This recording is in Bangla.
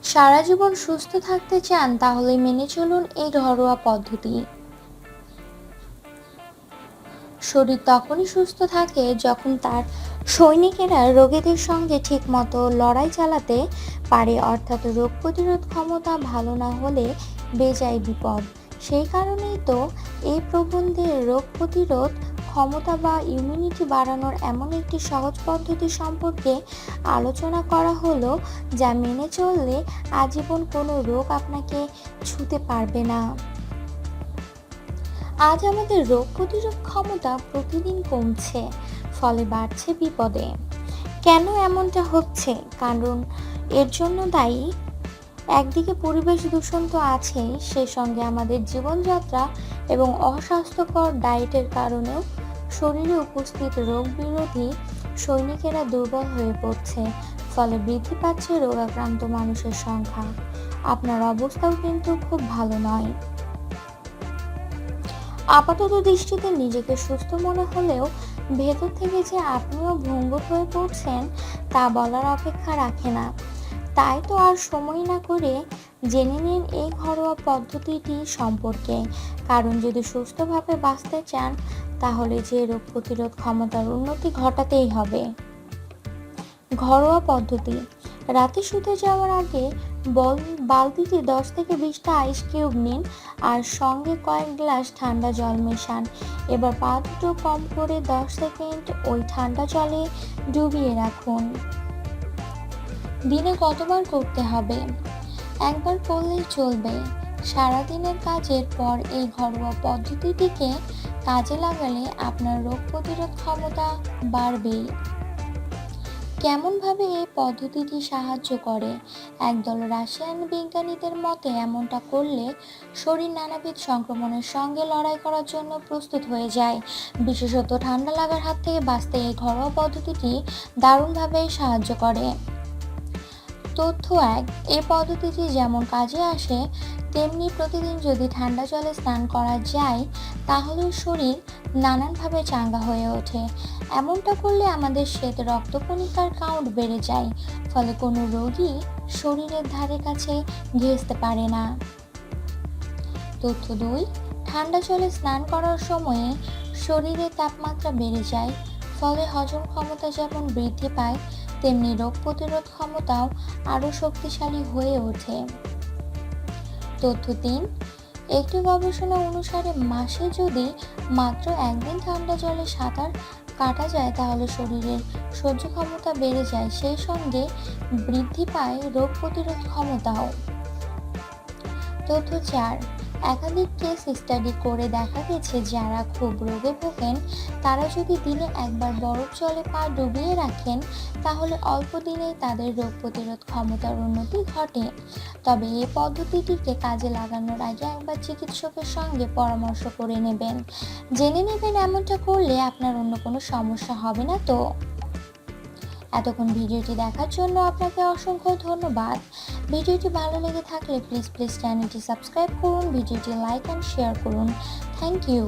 সারা জীবন সুস্থ থাকতে চান তাহলে মেনে চলুন এই ঘরোয়া পদ্ধতি। শরীর তখনই সুস্থ থাকে যখন তার সৈনিকেরা রোগীদের সঙ্গে ঠিকমতো লড়াই চালাতে পারে, অর্থাৎ রোগ প্রতিরোধ ক্ষমতা ভালো না হলে বেজায় বিপদ। সেই কারণেই তো এই প্রবন্ধে রোগ প্রতিরোধ ক্ষমতা বা ইমিউনিটি বাড়ানোর এমন একটি সহজ পদ্ধতি সম্পর্কে আলোচনা করা হলো, যা মেনে চললে আজীবন কোনো রোগ আপনাকে ছুঁতে পারবে না। আজ আমাদের রোগ প্রতিরোধ ক্ষমতা প্রতিদিন কমছে, ফলে বাড়ছে বিপদে। কেন এমনটা হচ্ছে? কারণ এর জন্য দায়ী একদিকে পরিবেশ দূষণ তো আছেই, সেই সঙ্গে আমাদের জীবনযাত্রা এবং অস্বাস্থ্যকর ডায়েটের কারণেও শরীরে উপস্থিত রোগ বিরোধী সৈনিকেরা দুর্বল হয়ে পড়ছে, ফলে বৃদ্ধি পাচ্ছে রোগাক্রান্ত মানুষের সংখ্যা। আপনার অবস্থাও কিন্তু খুব ভালো নয়। আপাতত দৃষ্টিতে নিজেকে সুস্থ মনে হলেও ভেতর থেকে যে আপনিও ভঙ্গুর হয়ে পড়ছেন তা বলার অপেক্ষা রাখে না। তাই তো আর সময় না করে জেনে নিন এই ঘরোয়া পদ্ধতিটি সম্পর্কে। কারণ যদি সুস্থভাবে বাঁচতে চান তাহলে যে রোগ প্রতিরোধ ক্ষমতার উন্নতি ঘটাতেই হবে। ঘরোয়া পদ্ধতি: রাতে শুতে যাওয়ার আগে বালতিতে 10 থেকে 20টা আইস কিউব নিন আর সঙ্গে কয়েক গ্লাস ঠান্ডা জল মেশান। এবার পা দুটো কম করে 10 সেকেন্ড ওই ঠান্ডা জলে ডুবিয়ে রাখুন। দিনে কতবার করতে হবে? একবার করলেই চলবে। সারাদিনের কাজের পর এই ঘরোয়া পদ্ধতিটিকে কাজে লাগালে আপনার রোগ প্রতিরোধ ক্ষমতা বাড়বেই। কেমনভাবে এই পদ্ধতিটি সাহায্য করে? একদল রাশিয়ান বিজ্ঞানীদের মতে এমনটা করলে শরীর নানাবিধ সংক্রমণের সঙ্গে লড়াই করার জন্য প্রস্তুত হয়ে যায়। বিশেষত ঠান্ডা লাগার হাত থেকে বাঁচতে এই ঘরোয়া পদ্ধতিটি দারুণভাবে সাহায্য করে। তথ্য 1: এই পদ্ধতিটি যেমন কাজে আসে তেমনি প্রতিদিন যদি ঠান্ডা জলে স্নান করা যায় তাহলে শরীর নানানভাবে চাঙ্গা হয়ে ওঠে। এমনটা করলে আমাদের শ্বেত রক্তকণিকার কাউন্ট বেড়ে যায়, ফলে কোনো রোগী শরীরের ধারে কাছে ঘেঁষতে পারে না। তথ্য 2: ঠান্ডা জলে স্নান করার সময়ে শরীরের তাপমাত্রা বেড়ে যায়, ফলে হজম ক্ষমতা যেমন বৃদ্ধি পায় তেমনি রোগ প্রতিরোধ ক্ষমতাও আরও শক্তিশালী হয়ে ওঠে। তথ্য 3: একটি গবেষণা অনুসারে মাসে যদি মাত্র একদিন ঠান্ডা জলে সাঁতার কাটা যায় তাহলে শরীরের সহ্য ক্ষমতা বেড়ে যায়, সেই সঙ্গে বৃদ্ধি পায় রোগ প্রতিরোধ ক্ষমতাও। তথ্য 4: একাধিক কেস স্টাডি করে দেখা গেছে যারা খুব রোগে ভোগেন তারা যদি দিনে একবার বরফ জলে পা ডুবিয়ে রাখেন তাহলে অল্প দিনেই তাদের রোগ প্রতিরোধ ক্ষমতার উন্নতি ঘটে। তবে এই পদ্ধতিটিকে কাজে লাগানোর আগে একবার চিকিৎসকের সঙ্গে পরামর্শ করে নেবেন। জেনে নেবেন এমনটা করলে আপনার অন্য কোনো সমস্যা হবে না তো। এতক্ষণ ভিডিওটি দেখার জন্য আপনাকে অসংখ্য ধন্যবাদ। ভিডিওটি ভালো লেগে থাকলে প্লিজ চ্যানেলটি সাবস্ক্রাইব করুন, ভিডিওটি লাইক অ্যান্ড শেয়ার করুন। Thank you.